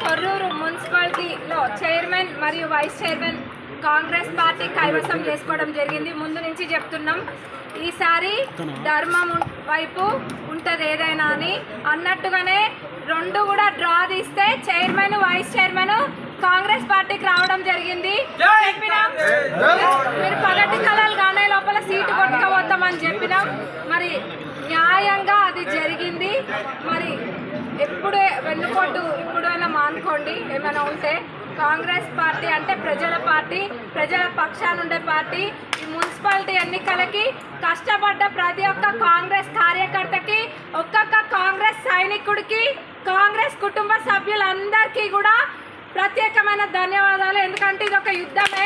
కొర్రూరు మున్సిపాలిటీలో చైర్మన్ మరియు vice chairman Congress party కైవసం చేసుకోవడం జరిగింది. ముందు నుంచి చెప్తున్నాం, ఈసారి ధర్మం వైపు ఉంటుంది ఏదైనా అని అన్నట్టుగానే రెండు కూడా డ్రా తీస్తే చైర్మన్ వైస్ చైర్మన్ కాంగ్రెస్ పార్టీకి రావడం జరిగింది. చెప్పినాం మీరు పగటి కళలు గానే లోపల సీటు కొట్టుకోవద్దామని చెప్పినాం. మరి న్యాయంగా అది జరిగింది. మరి ఎప్పుడే వెన్నుపోటు ఇప్పుడైనా మానుకోండి. ఏమైనా ఉంటే కాంగ్రెస్ పార్టీ అంటే ప్రజల పార్టీ, ప్రజల పక్షాన ఉండే పార్టీ. ఈ మున్సిపాలిటీ ఎన్నికలకి కష్టపడ్డ ప్రతి ఒక్క కాంగ్రెస్ కార్యకర్తకి, ఒక్కొక్క కాంగ్రెస్ సైనికుడికి, కాంగ్రెస్ కుటుంబ సభ్యులందరికీ కూడా ప్రత్యేకమైన ధన్యవాదాలు. ఎందుకంటే ఇది ఒక యుద్ధమే.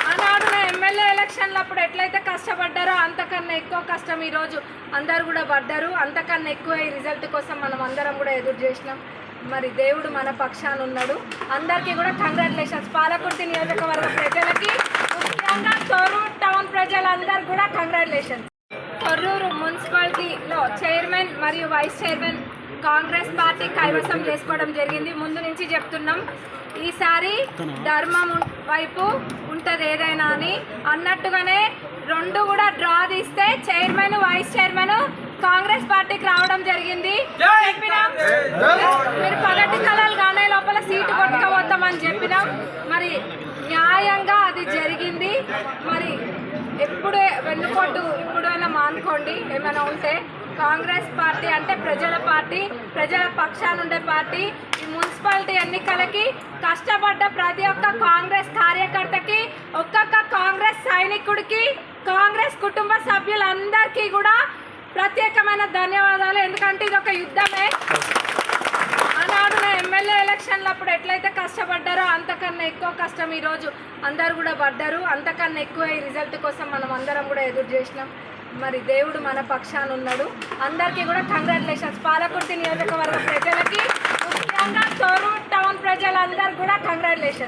ఆనాడు ఎమ్మెల్యే ఎలక్షన్లు అప్పుడు ఎట్లయితే కష్టపడ్డారో అంతకన్నా ఎక్కువ కష్టం ఈరోజు అందరు కూడా పడ్డారు. అంతకన్నా ఎక్కువ ఈ రిజల్ట్ కోసం మనం అందరం కూడా ఎదురు చేసినాం. మరి దేవుడు మన పక్షాన ఉన్నాడు. అందరికీ కూడా కంగ్రాచులేషన్స్. పాలకుర్తి నియోజకవర్గ ప్రజలకి, ముఖ్యంగా కొర్రూరు టౌన్ ప్రజలందరూ కూడా కంగ్రాచులేషన్స్. కొర్రూరు మున్సిపాలిటీలో చైర్మన్ మరియు వైస్ చైర్మన్ కాంగ్రెస్ పార్టీ కైవసం చేసుకోవడం జరిగింది. ముందు నుంచి చెప్తున్నాం, ఈసారి ధర్మం వైపు ఉంటుంది ఏదైనా అని అన్నట్టుగానే రెండు కూడా డ్రా తీస్తే చైర్మన్ వైస్ చైర్మన్ కాంగ్రెస్ పార్టీకి రావడం జరిగింది. చెప్పినాం మీరు పగటి కళలు గానే లోపల సీటు కొట్టుకోవద్దామని చెప్పినాం. మరి న్యాయంగా అది జరిగింది. మరి ఎప్పుడే వెన్నుపోటు ఇప్పుడైనా మానుకోండి. ఏమైనా ఉంటే కాంగ్రెస్ పార్టీ అంటే ప్రజల పార్టీ, ప్రజల పక్షాన ఉండే పార్టీ. ఈ మున్సిపాలిటీ ఎన్నికలకి కష్టపడ్డ ప్రతి ఒక్క కాంగ్రెస్ కార్యకర్తకి, ఒక్కొక్క కాంగ్రెస్ సైనికుడికి, కాంగ్రెస్ కుటుంబ సభ్యులందరికీ కూడా ప్రత్యేకమైన ధన్యవాదాలు. ఎందుకంటే ఇది ఒక యుద్ధమే. ఆనాడు ఎమ్మెల్యే ఎలక్షన్లు అప్పుడు ఎట్లయితే కష్టపడ్డారో అంతకన్నా ఎక్కువ కష్టం ఈరోజు అందరు కూడా పడ్డారు. అంతకన్నా ఎక్కువ ఈ రిజల్ట్ కోసం మనం అందరం కూడా ఎదురు చేసినాం. మరి దేవుడు మన పక్షాన ఉన్నాడు. అందరికీ కూడా కంగ్రాచులేషన్స్. పాలకుర్తి నియోజకవర్గ ప్రజలకి, ముఖ్యంగా కొర్రూరు టౌన్ ప్రజలందరూ కూడా కంగ్రాచులేషన్స్.